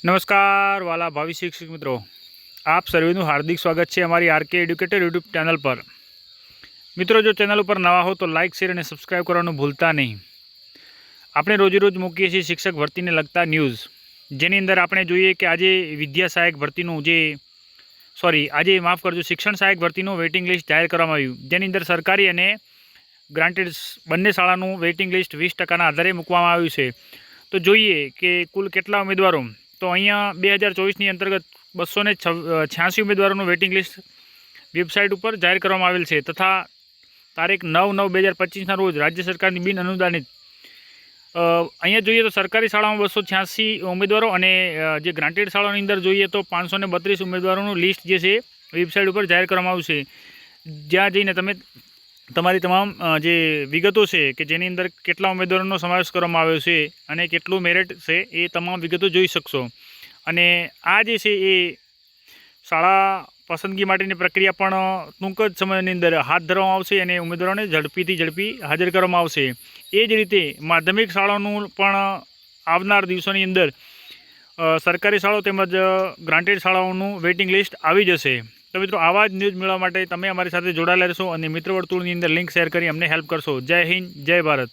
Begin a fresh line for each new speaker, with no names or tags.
નમસ્કાર વાલા ભાવિ શિક્ષક મિત્રો, આપ સર્વેનું હાર્દિક સ્વાગત છે અમારી આરકે એડ્યુકેટર યુટ્યુબ ચેનલ પર। મિત્રો, જો ચેનલ ઉપર નવા હો તો લાઇક, શેર અને સબસ્ક્રાઈબ કરવાનું ભૂલતા નહીં। આપણે રોજ મૂકીએ છીએ શિક્ષક ભરતીને લગતા ન્યૂઝ, જેની અંદર આપણે જોઈએ કે આજે વિદ્યા સહાયક ભરતીનું શિક્ષણ સહાયક ભરતીનું વેઇટિંગ લિસ્ટ જાહેર કરવામાં આવ્યું, જેની અંદર સરકારી અને ગ્રાન્ટેડ બંને શાળાનું વેઇટિંગ લિસ્ટ 20%ના આધારે મૂકવામાં આવ્યું છે। તો જોઈએ કે કુલ કેટલા ઉમેદવારો। તો અહીંયા 2024ની અંતર્ગત 286 ઉમેદવારોનું વેઇટિંગ લિસ્ટ વેબસાઇટ ઉપર જાહેર કરવામાં આવેલ છે, તથા તારીખ 9/9/2025ના રોજ રાજ્ય સરકારની બિન અનુદાનિત અહીંયા જોઈએ તો સરકારી શાળામાં 286 ઉમેદવારો અને જે ગ્રાન્ટેડ શાળાઓની અંદર જોઈએ તો 532 ઉમેદવારોનું લિસ્ટ જે છે વેબસાઇટ ઉપર જાહેર કરવામાં આવ્યું છે, જ્યાં જઈને તમે તમારી તમામ જે વિગતો છે કે જેની અંદર કેટલા ઉમેદવારોનો સમાવેશ કરવામાં આવ્યો છે અને કેટલું મેરિટ છે એ તમામ વિગતો જોઈ શકશો। અને આ જે છે એ શાળા પસંદગી માટેની પ્રક્રિયા પણ ટૂંક જ સમયની અંદર હાથ ધરવામાં આવશે અને ઉમેદવારોને ઝડપી હાજર કરવામાં આવશે। એ જ રીતે માધ્યમિક શાળાઓનું પણ આવનાર દિવસોની અંદર સરકારી શાળાઓ તેમજ ગ્રાન્ટેડ શાળાઓનું વેઇટિંગ લિસ્ટ આવી જશે। તો મિત્રો, આવા જ ન્યૂઝ મેળવવા માટે તમે અમારી સાથે જોડાયેલા રહેશો અને મિત્ર વર્તુળની અંદર લિંક શેર કરી અમને હેલ્પ કરશો। જય હિન્દ, જય ભારત।